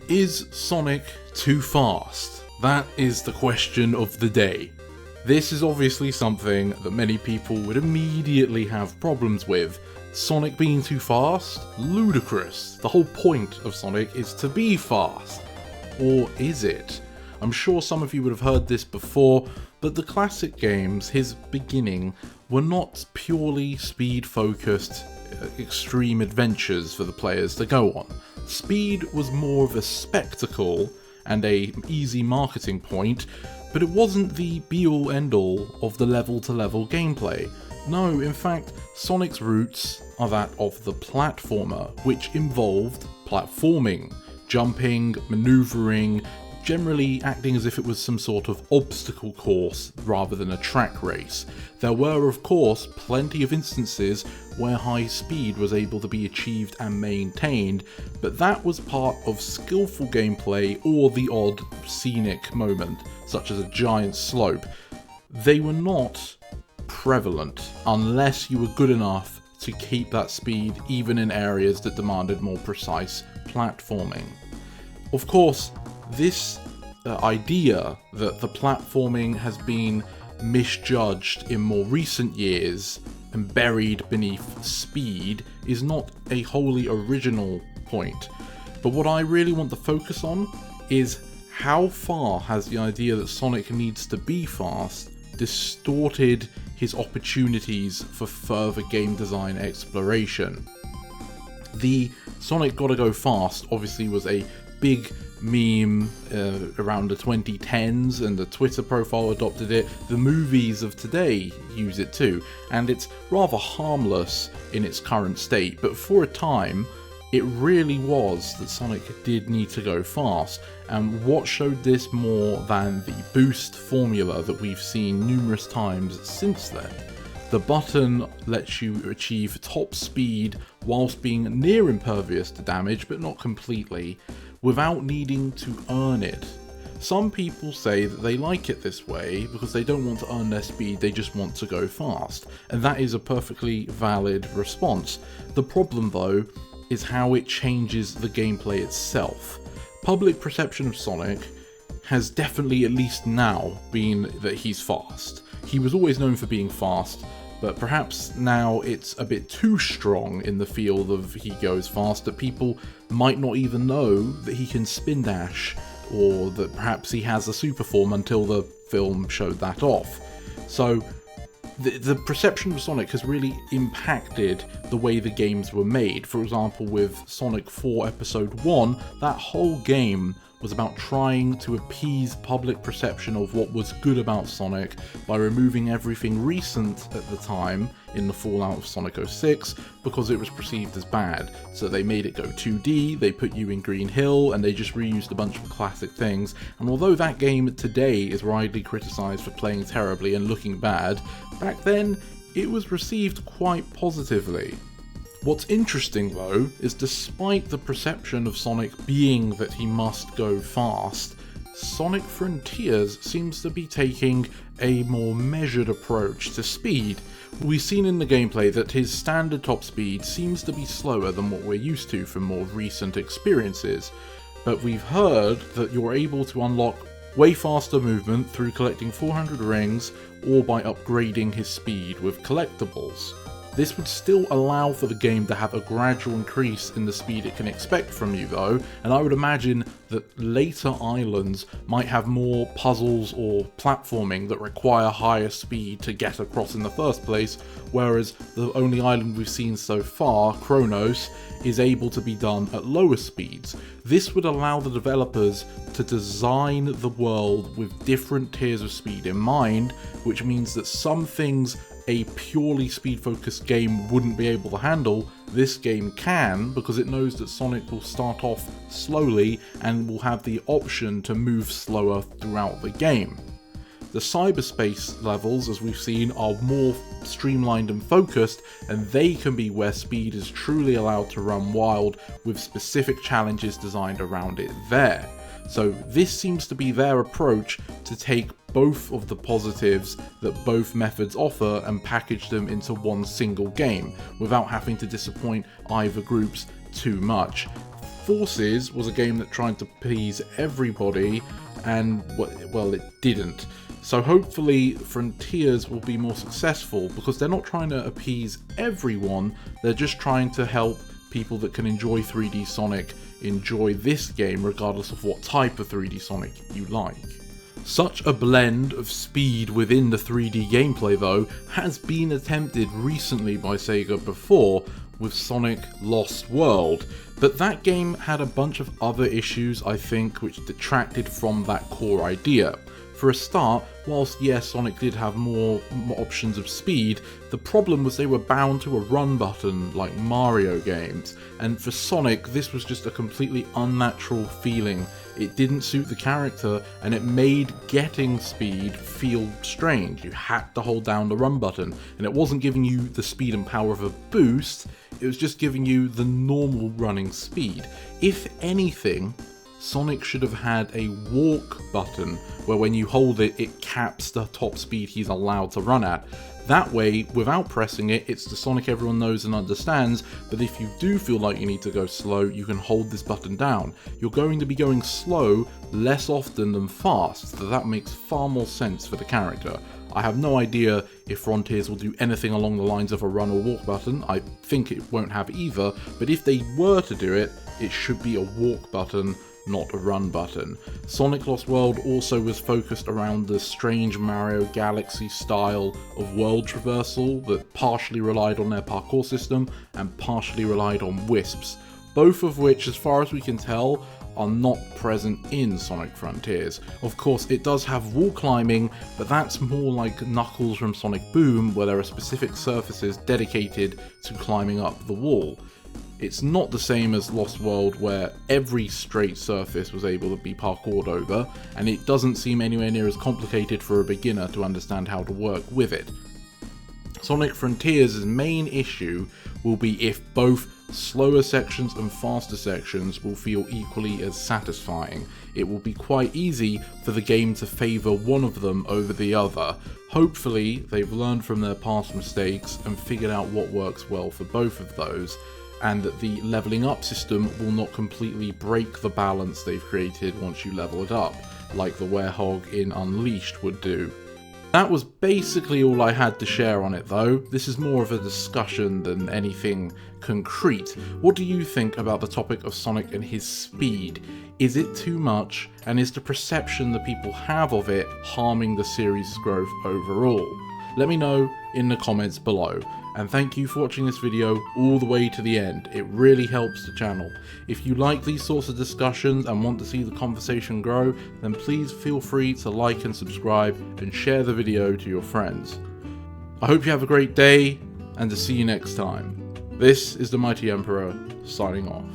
Is Sonic too fast? That is the question of the day. This is obviously something that many people would immediately have problems with. Sonic being too fast? Ludicrous. The whole point of Sonic is to be fast. Or is it? I'm sure some of you would have heard this before, but the classic games, his beginning, were not purely speed-focused extreme adventures for the players to go on. Speed was more of a spectacle and a easy marketing point, but it wasn't the be-all end-all of the level-to-level gameplay. No, in fact, Sonic's roots are that of the platformer, which involved platforming, jumping, maneuvering, generally acting as if it was some sort of obstacle course rather than a track race. There were, of course, plenty of instances where high speed was able to be achieved and maintained, but that was part of skillful gameplay or the odd scenic moment, such as a giant slope. They were not prevalent unless you were good enough to keep that speed even in areas that demanded more precise platforming. Of course, this idea that the platforming has been misjudged in more recent years and buried beneath speed is not a wholly original point. But what I really want to focus on is how far has the idea that Sonic needs to be fast distorted his opportunities for further game design exploration. The Sonic Gotta Go Fast obviously was a big meme around the 2010s, and the Twitter profile adopted it. The movies of today use it too, and it's rather harmless in its current state, but for a time it really was that Sonic did need to go fast. And what showed this more than the boost formula that we've seen numerous times since then? The button lets you achieve top speed whilst being near impervious to damage, but not completely, without needing to earn it. Some people say that they like it this way because they don't want to earn their speed, they just want to go fast, and that is a perfectly valid response. The problem though is how it changes the gameplay itself. Public perception of Sonic has definitely, at least now, been that he's fast. He was always known for being fast, but perhaps now it's a bit too strong in the field of he goes fast that people might not even know that he can spin dash, or that perhaps he has a super form until the film showed that off. So the perception of Sonic has really impacted the way the games were made. For example, with Sonic 4 Episode 1, that whole game was about trying to appease public perception of what was good about Sonic by removing everything recent at the time in the fallout of Sonic 06 because it was perceived as bad. So they made it go 2D, they put you in Green Hill, and they just reused a bunch of classic things. And although that game today is widely criticised for playing terribly and looking bad, back then it was received quite positively. What's interesting though is despite the perception of Sonic being that he must go fast, Sonic Frontiers seems to be taking a more measured approach to speed. We've seen in the gameplay that his standard top speed seems to be slower than what we're used to from more recent experiences, but we've heard that you're able to unlock way faster movement through collecting 400 rings or by upgrading his speed with collectibles. This would still allow for the game to have a gradual increase in the speed it can expect from you though, and I would imagine that later islands might have more puzzles or platforming that require higher speed to get across in the first place, whereas the only island we've seen so far, Kronos, is able to be done at lower speeds. This would allow the developers to design the world with different tiers of speed in mind, which means that some things a purely speed-focused game wouldn't be able to handle, this game can, because it knows that Sonic will start off slowly and will have the option to move slower throughout the game. The cyberspace levels, as we've seen, are more streamlined and focused, and they can be where speed is truly allowed to run wild with specific challenges designed around it there. So this seems to be their approach to take both of the positives that both methods offer and package them into one single game without having to disappoint either groups too much. Forces was a game that tried to please everybody, and, well, it didn't. So hopefully Frontiers will be more successful, because they're not trying to appease everyone, they're just trying to help people that can enjoy 3D Sonic enjoy this game regardless of what type of 3D Sonic you like. Such a blend of speed within the 3D gameplay though has been attempted recently by Sega before with Sonic Lost World, but that game had a bunch of other issues I think which detracted from that core idea. For a start, whilst yes, Sonic did have more options of speed, the problem was they were bound to a run button like Mario games, and for Sonic this was just a completely unnatural feeling. It didn't suit the character, and it made getting speed feel strange. You had to hold down the run button, and it wasn't giving you the speed and power of a boost, it was just giving you the normal running speed. If anything, Sonic should have had a walk button, where when you hold it, it caps the top speed he's allowed to run at. That way, without pressing it, it's the Sonic everyone knows and understands, but if you do feel like you need to go slow, you can hold this button down. You're going to be going slow less often than fast, so that makes far more sense for the character. I have no idea if Frontiers will do anything along the lines of a run or walk button. I think it won't have either, but if they were to do it, it should be a walk button, not a run button. Sonic Lost World also was focused around the strange Mario Galaxy style of world traversal that partially relied on their parkour system and partially relied on wisps, both of which, as far as we can tell, are not present in Sonic Frontiers. Of course, it does have wall climbing, but that's more like Knuckles from Sonic Boom, where there are specific surfaces dedicated to climbing up the wall. It's not the same as Lost World, where every straight surface was able to be parkoured over, and it doesn't seem anywhere near as complicated for a beginner to understand how to work with it. Sonic Frontiers' main issue will be if both slower sections and faster sections will feel equally as satisfying. It will be quite easy for the game to favour one of them over the other. Hopefully they've learned from their past mistakes and figured out what works well for both of those, and that the levelling up system will not completely break the balance they've created once you level it up, like the Werehog in Unleashed would do. That was basically all I had to share on it though. This is more of a discussion than anything concrete. What do you think about the topic of Sonic and his speed? Is it too much, and is the perception that people have of it harming the series' growth overall? Let me know in the comments below. And thank you for watching this video all the way to the end. It really helps the channel. If you like these sorts of discussions and want to see the conversation grow, then please feel free to like and subscribe and share the video to your friends. I hope you have a great day, and to see you next time. This is the Mighty Emperor, signing off.